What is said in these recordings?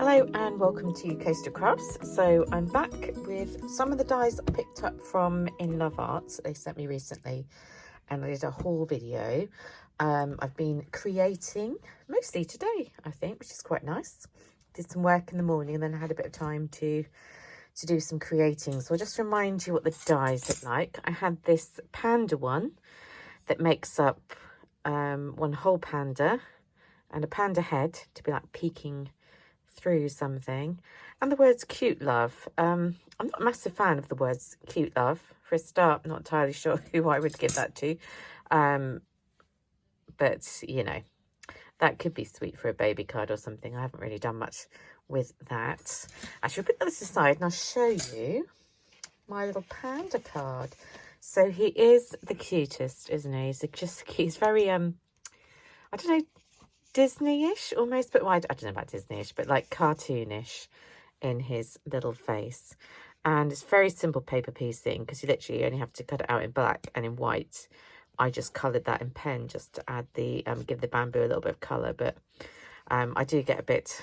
Hello and welcome to Coastal Crafts. So I'm back with some of the dies I picked up from Inlovearts. They sent me recently and I did a haul video. I've been creating mostly today, I think, which is quite nice. Did some work in the morning and then I had a bit of time to do some creating. So I'll just remind you what the dies look like. I had this Panda one that makes up one whole panda and a panda head to be like peeking through something, and the words cute love. I'm not a massive fan of the words cute love. For a start, I'm not entirely sure who I would give that to, but you know, that could be sweet for a baby card or something. I haven't really done much with that. I should put this aside and I'll show you my little panda card. So he is the cutest, isn't he? He's very I don't know, Disney-ish almost, but I don't know about Disney-ish, but like cartoonish in his little face. And it's very simple paper piecing because you literally only have to cut it out in black and in white. I just coloured that in pen just to add the give the bamboo a little bit of colour, but I do get a bit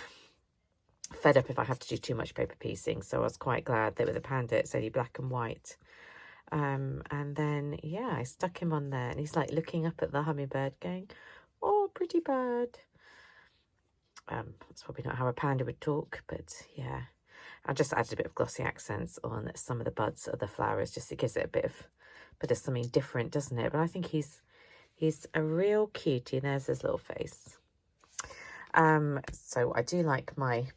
fed up if I have to do too much paper piecing, so I was quite glad that with the panda it's only black and white. And then yeah, I stuck him on there and he's like looking up at the hummingbird going, "Oh, pretty bird." That's probably not how a panda would talk, but yeah. I just added a bit of glossy accents on some of the buds of the flowers, just it gives it a bit of something different, doesn't it? But I think he's a real cutie. There's his little face. So I do like my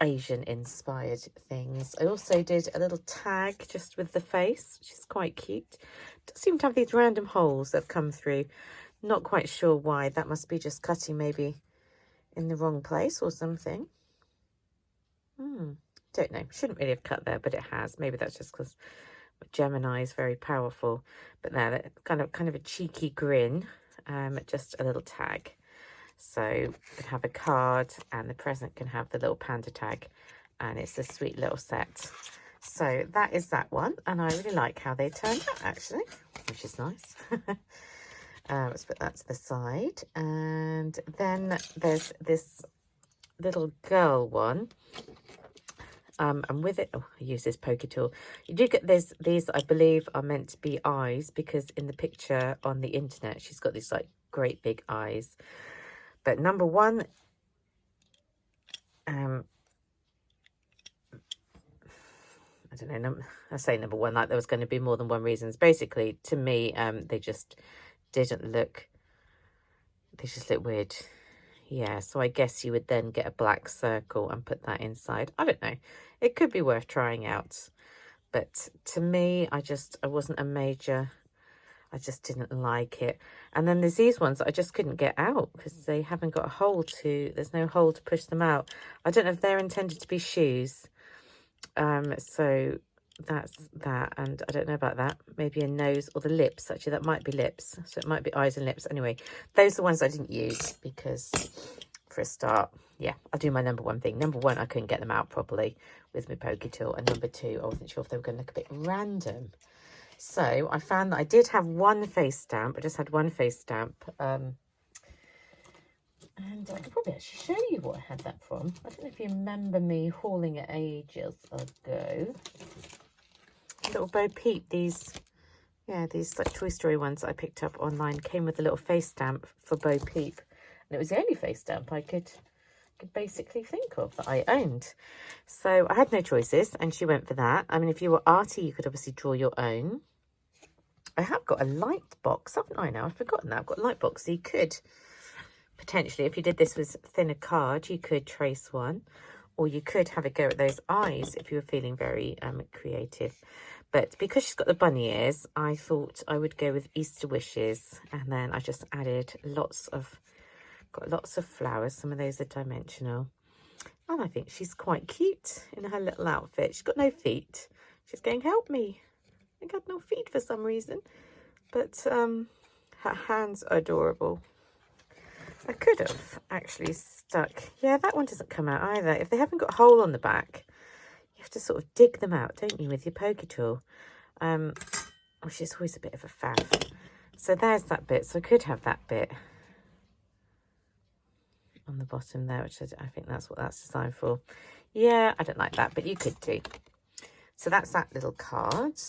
Asian inspired things. I also did a little tag just with the face, which is quite cute. It does seem to have these random holes that have come through. Not quite sure why. That must be just cutting maybe in the wrong place or something. Don't know. Shouldn't really have cut there, but it has. Maybe that's just because Gemini is very powerful. But now that kind of a cheeky grin, just a little tag. So you can have a card and the present can have the little panda tag, and it's a sweet little set. So that is that one, and I really like how they turned out actually, which is nice. Let's put that to the side. And then there's this little girl one. And with it, I use this poker tool. You do get these I believe are meant to be eyes, because in the picture on the internet, she's got these like great big eyes. But number one, I don't know, I say number one, like there was going to be more than one reasons. Basically, to me, they just didn't look, they just look weird. Yeah, so I guess you would then get a black circle and put that inside. I don't know. It could be worth trying out. But to me, I wasn't a major, I just didn't like it. And then there's these ones that I just couldn't get out because they haven't got a hole there's no hole to push them out. I don't know if they're intended to be shoes. So that's that, and I don't know about that. Maybe a nose or the lips. Actually, that might be lips, so it might be eyes and lips. Anyway, those are the ones I didn't use because, for a start, yeah, I'll do my number one thing. Number one, I couldn't get them out properly with my poker tool, and number two, I wasn't sure if they were going to look a bit random. So I found that I did have one face stamp. I just had one face stamp, and I could probably actually show you what I had that from. I don't know if you remember me hauling it ages ago. Little Bo Peep, these like Toy Story ones that I picked up online came with a little face stamp for Bo Peep, and it was the only face stamp I could basically think of that I owned. So I had no choices, and she went for that. I mean, if you were arty, you could obviously draw your own. I have got a light box, haven't I? Now I've forgotten that I've got a light box, so you could potentially, if you did this with thinner card, you could trace one, or you could have a go at those eyes if you were feeling very creative. But because she's got the bunny ears, I thought I would go with Easter wishes, and then I just added lots of flowers. Some of those are dimensional, and I think she's quite cute in her little outfit. She's got no feet. She's going, help me. I got no feet for some reason, but her hands are adorable. I could have actually stuck, yeah, that one doesn't come out either. If they haven't got a hole on the back, you have to sort of dig them out, don't you, with your poker tool, which is always a bit of a faff. So there's that bit. So I could have that bit. on the bottom there, which I think that's what that's designed for. Yeah, I don't like that, but you could do. So that's that little card.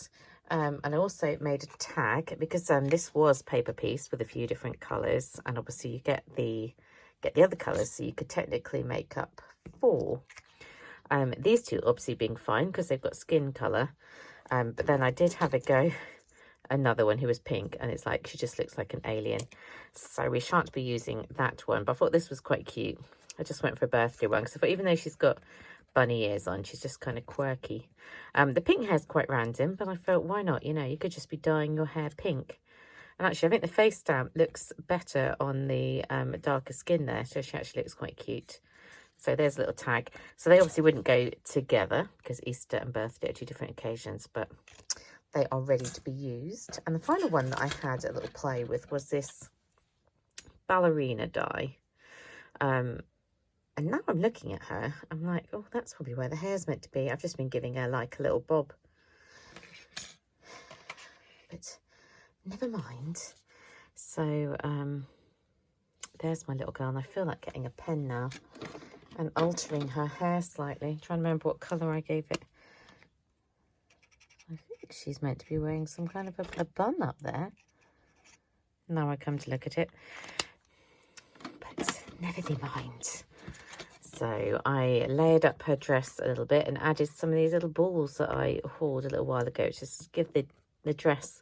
And I also made a tag because this was paper piece with a few different colours, and obviously you get the other colours, so you could technically make up 4. These two obviously being fine because they've got skin colour, but then I did have a go another one who was pink, and it's like she just looks like an alien, so we shan't be using that one. But I thought this was quite cute. I just went for a birthday one because I thought even though she's got bunny ears on, she's just kind of quirky. The pink hair's quite random, but I felt, why not? You know, you could just be dyeing your hair pink. And actually I think the face stamp looks better on the darker skin there, so she actually looks quite cute. So there's a little tag. So they obviously wouldn't go together because Easter and birthday are 2 different occasions, but they are ready to be used. And the final one that I had a little play with was this ballerina die. And now I'm looking at her, I'm like, oh, that's probably where the hair's meant to be. I've just been giving her like a little bob. But never mind. So there's my little girl, and I feel like getting a pen now and altering her hair slightly. I'm trying to remember what colour I gave it. I think she's meant to be wearing some kind of a bun up there. Now I come to look at it. But never mind. So I layered up her dress a little bit and added some of these little balls that I hauled a little while ago, just to give the dress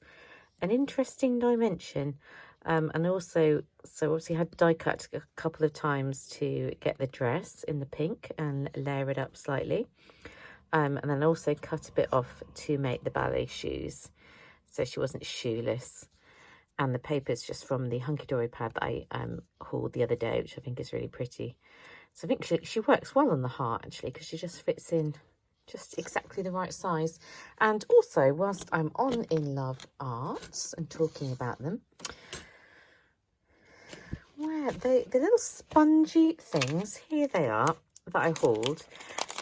an interesting dimension. And also, so obviously had die cut a couple of times to get the dress in the pink and layer it up slightly. And then also cut a bit off to make the ballet shoes, so she wasn't shoeless. And the paper's just from the Hunky Dory pad that I hauled the other day, which I think is really pretty. So I think she works well on the heart, actually, because she just fits in just exactly the right size. And also, whilst I'm on Inlovearts and talking about them, where the little spongy things, here they are, that I hauled.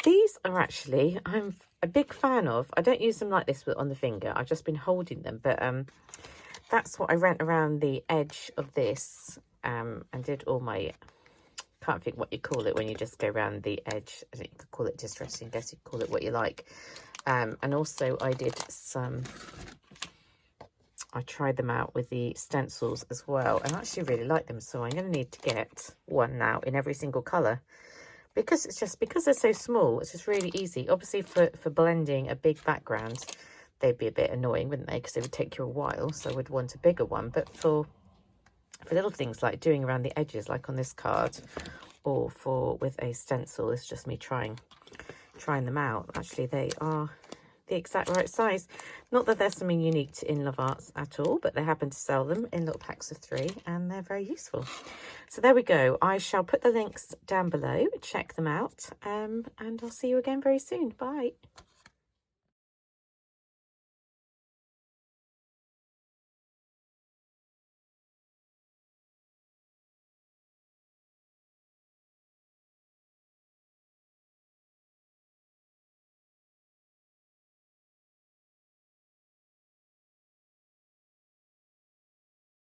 These are actually, I'm a big fan of. I don't use them like this on the finger. I've just been holding them, but that's what I went around the edge of this and did all my, can't think what you call it when you just go around the edge. I think you could call it distressing, I guess you could call it what you like. And also I did some, I tried them out with the stencils as well, and I actually really like them, so I'm going to need to get one now in every single colour. Because it's just, because they're so small, it's just really easy. Obviously for blending a big background, they'd be a bit annoying, wouldn't they? Because they would take you a while, so I would want a bigger one. But for little things like doing around the edges, like on this card, or with a stencil, it's just me trying them out. Actually, they are the exact right size. Not that there's something unique to Inlovearts at all, but they happen to sell them in little packs of 3, and they're very useful. So there we go. I shall put the links down below. Check them out, and I'll see you again very soon. Bye.